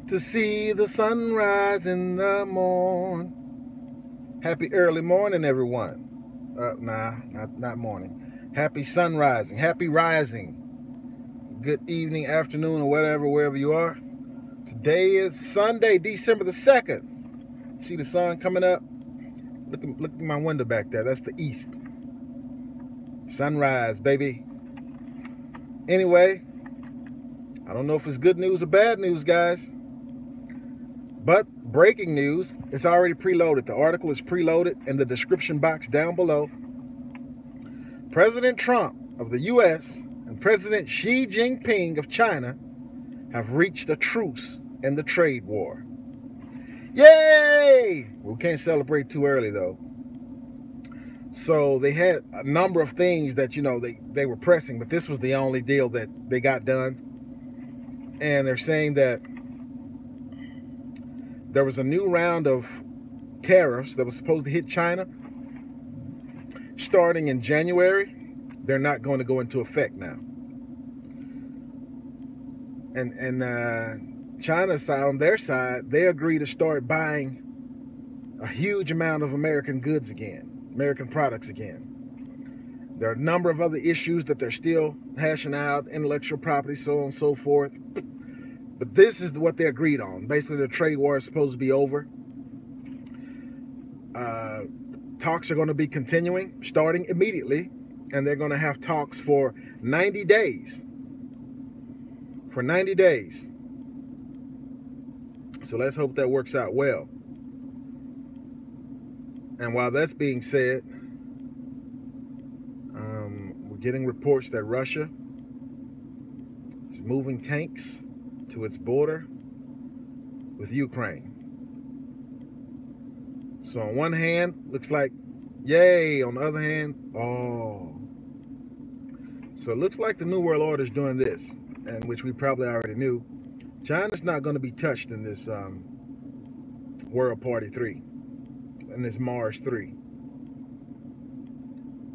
to see the sunrise in the morn. Happy early morning, everyone. Nah, not morning. Happy sunrising. Happy rising. Good evening, afternoon, or whatever, wherever you are. Today is Sunday, December the 2nd. See the sun coming up? Look at my window back there. That's the east. Sunrise, baby. Anyway, I don't know if it's good news or bad news, guys. But breaking news, it's already preloaded. The article is preloaded in the description box down below. President Trump of the U.S. and President Xi Jinping of China have reached a truce in the trade war. Yay! We can't celebrate too early, though. So they had a number of things that, they were pressing, but this was the only deal that they got done. And they're saying that there was a new round of tariffs that was supposed to hit China starting in January. They're not going to go into effect now. And China side, on their side, they agree to start buying a huge amount of American goods again, American products again. There are a number of other issues that they're still hashing out, intellectual property, so on and so forth. But this is what they agreed on. Basically, the trade war is supposed to be over. Talks are going to be continuing, starting immediately. And they're going to have talks for 90 days. For 90 days. So let's hope that works out well. And while that's being said, we're getting reports that Russia is moving tanks to its border with Ukraine. So on one hand, looks like yay. On the other hand, oh. So it looks like the New World Order is doing this, and which we probably already knew. China's not going to be touched in this World Party 3, in this Mars 3.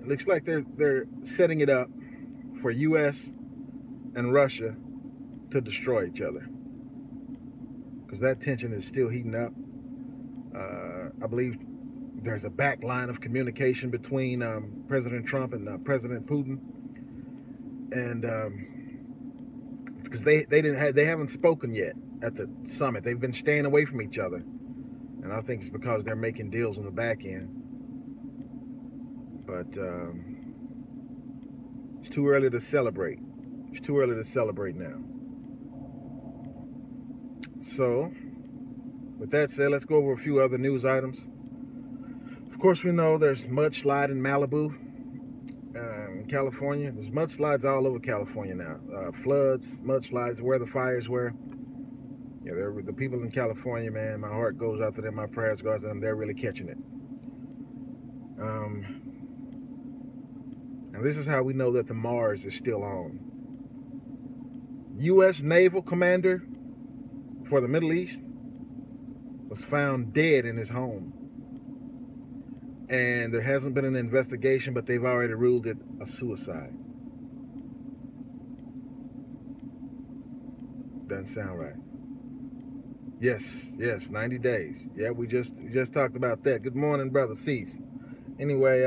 It looks like they're setting it up for U.S. and Russia to destroy each other, because that tension is still heating up. I believe there's a back line of communication between President Trump and President Putin, and because they haven't spoken yet at the summit. They've been staying away from each other, and I think it's because they're making deals on the back end. But it's too early to celebrate. It's too early to celebrate now. So, with that said, let's go over a few other news items. Of course, we know there's mudslide in Malibu, in California. There's mudslides all over California now. Floods, mudslides, where the fires were. Yeah, the people in California, man, my heart goes out to them. My prayers go out to them. They're really catching it. And this is how we know that the Mars is still on. U.S. Naval Commander for the Middle East was found dead in his home. And there hasn't been an investigation, but they've already ruled it a suicide. Doesn't sound right. Yes, 90 days. Yeah, we just talked about that. Good morning, brother Cease. Anyway,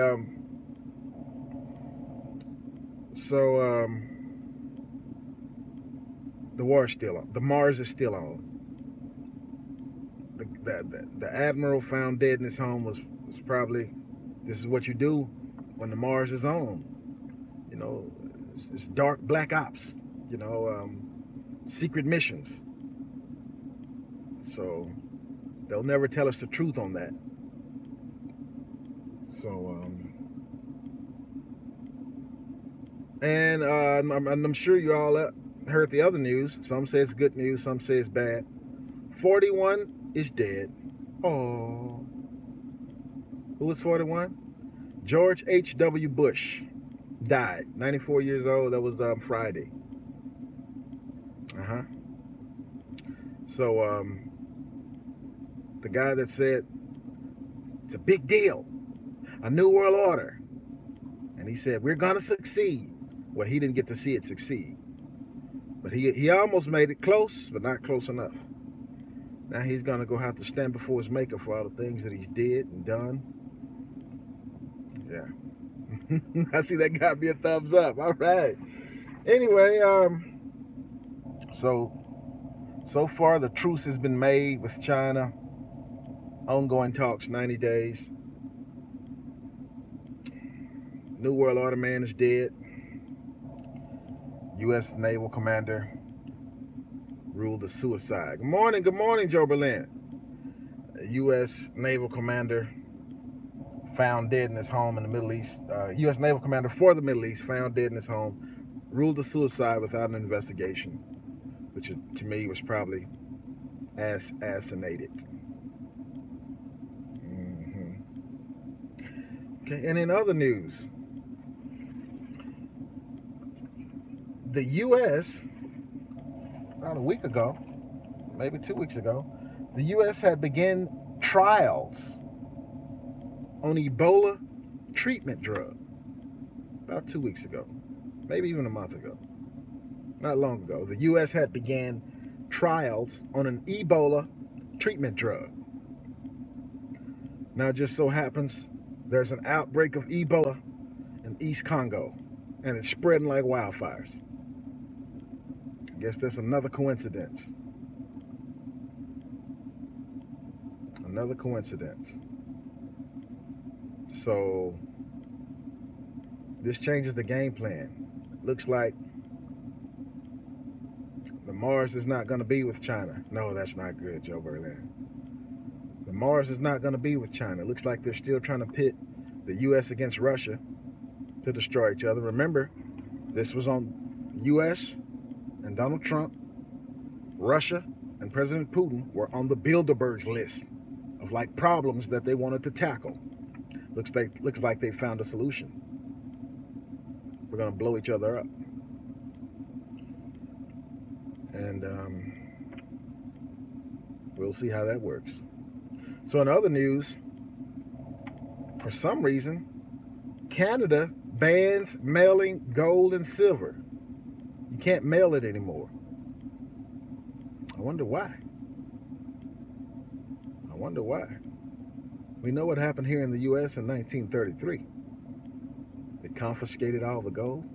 the war is still on. The Mars is still on. The admiral found dead in his home was probably, this is what you do when the Mars is on. It's dark black ops. Secret missions. So they'll never tell us the truth on that. So and I'm sure you all heard the other news. Some say it's good news, some say it's bad. 41 is dead. Oh, who was 41? George H.W. Bush died, 94 years old. That was Friday. So the guy that said it's a big deal, a new world order, and he said we're gonna succeed. Well, he didn't get to see it succeed, but he almost made it close, but not close enough. Now he's gonna go have to stand before his maker for all the things that he's did and done. Yeah. I see that got me a thumbs up. All right. Anyway, so far the truce has been made with China. Ongoing talks, 90 days. New World Order man is dead. U.S. Naval Commander ruled a suicide. Good morning, Joe Berlin. A U.S. Naval Commander found dead in his home in the Middle East. U.S. Naval Commander for the Middle East found dead in his home, ruled a suicide without an investigation, which to me was probably assassinated. Okay, and in other news, the U.S. about a week ago, maybe 2 weeks ago, the U.S. had begun trials on Ebola treatment drug. About 2 weeks ago, maybe even a month ago, not long ago, the U.S. had began trials on an Ebola treatment drug. Now it just so happens there's an outbreak of Ebola in East Congo, and it's spreading like wildfires. I guess that's another coincidence. Another coincidence. So this changes the game plan. Looks like the Mars is not going to be with China. No, that's not good, Joe Berlin. The Mars is not going to be with China. Looks like they're still trying to pit the U.S. against Russia to destroy each other. Remember, this was on U.S. and Donald Trump, Russia, and President Putin were on the Bilderberg's list of like problems that they wanted to tackle. Looks like they found a solution. We're going to blow each other up. And we'll see how that works. So in other news, for some reason, Canada bans mailing gold and silver. You can't mail it anymore. I wonder why. We know what happened here in the U.S. in 1933. They confiscated all the gold,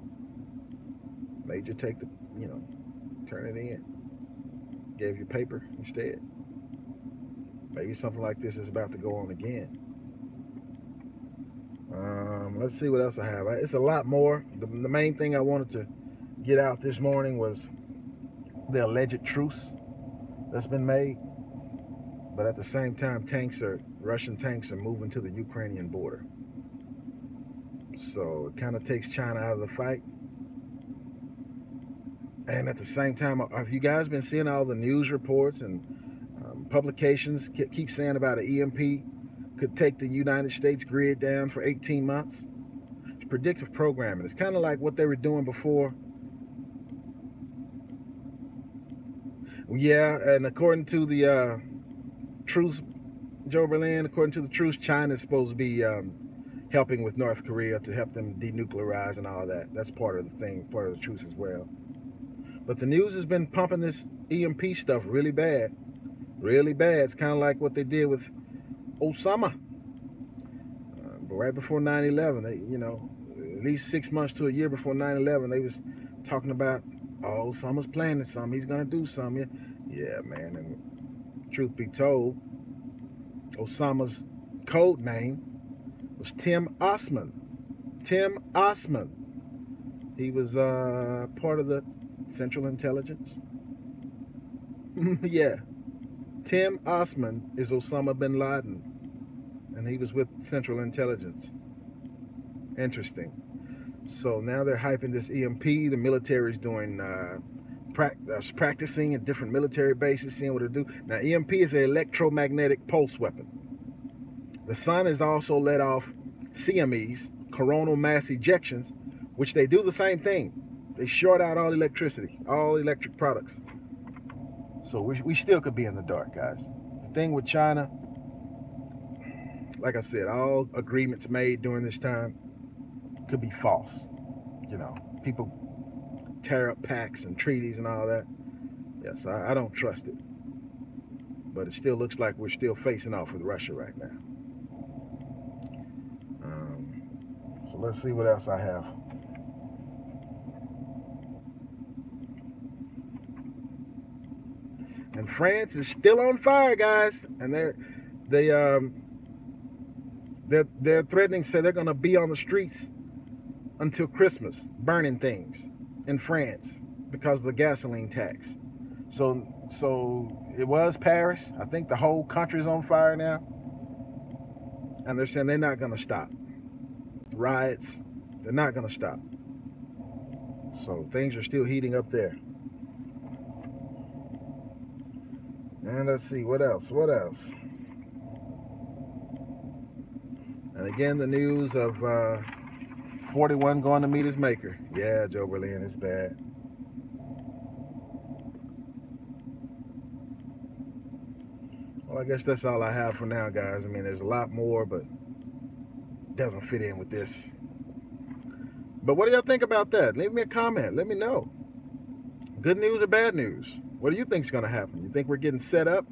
made you take the, turn it in, gave you paper instead. Maybe something like this is about to go on again. Let's see what else I have. It's a lot more. The main thing I wanted to get out this morning was the alleged truce that's been made. But at the same time, Russian tanks are moving to the Ukrainian border. So it kind of takes China out of the fight. And at the same time, have you guys been seeing all the news reports and publications keep saying about an EMP could take the United States grid down for 18 months? It's predictive programming. It's kind of like what they were doing before. Yeah, and according to the truce, Joe Berlin, according to the truce, China is supposed to be helping with North Korea to help them denuclearize and all that. That's part of the thing, part of the truce as well. But the news has been pumping this EMP stuff really bad. Really bad. It's kind of like what they did with Osama. But right before 9/11, they, at least 6 months to a year before 9/11, they was talking about, oh, Osama's planning something. He's going to do something. Yeah, man. And truth be told, Osama's code name was Tim Osman. Tim Osman. He was part of the Central Intelligence. Yeah. Tim Osman is Osama bin Laden, and he was with Central Intelligence. Interesting. So now they're hyping this EMP. The military's doing practicing at different military bases, seeing what it do. Now, EMP is an electromagnetic pulse weapon. The sun has also let off CMEs, coronal mass ejections, which they do the same thing. They short out all electricity, all electric products. So we still could be in the dark, guys. The thing with China, like I said, all agreements made during this time could be false. People tear up pacts and treaties and all that. Yes, I don't trust it. but it still looks like we're still facing off with Russia right now. So let's see what else I have. And France is still on fire, guys, and they're threatening, say they're going to be on the streets until Christmas, burning things in France because of the gasoline tax. So it was Paris. I think the whole country's on fire now, and they're saying they're not going to stop. Riots, they're not going to stop. So things are still heating up there. And let's see, what else? And again, the news of 41 going to meet his maker. Yeah, Joe Berlin, it's bad. Well, I guess that's all I have for now, guys. I mean, there's a lot more, but it doesn't fit in with this. But what do y'all think about that? Leave me a comment. Let me know. Good news or bad news? What do you think is going to happen? You think we're getting set up?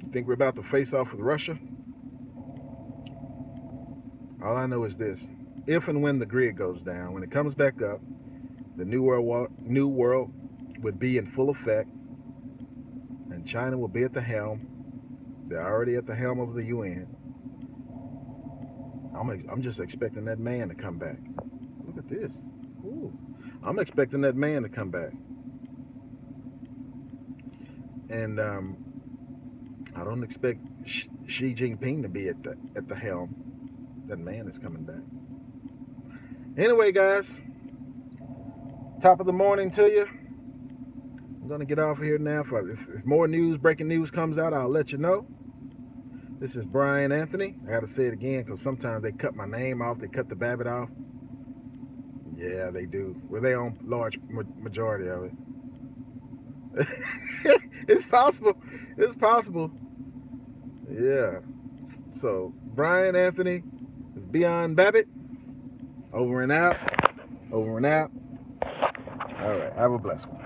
You think we're about to face off with Russia? All I know is this. If and when the grid goes down, when it comes back up, the New World would be in full effect, and China will be at the helm. They're already at the helm of the UN. I'm just expecting that man to come back. Look at this. Ooh. I'm expecting that man to come back. And I don't expect Xi Jinping to be at the helm. That man is coming back. Anyway, guys, top of the morning to you. I'm gonna get off of here now. If more breaking news comes out, I'll let you know. This is Brian Anthony. I gotta say it again because sometimes they cut my name off. They cut the Babbitt off. Yeah, they do. Well, they own large majority of it. It's possible. It's possible. Yeah. So, Brian Anthony, Beyond Babbitt. Over and out. Over and out. All right. Have a blessed one.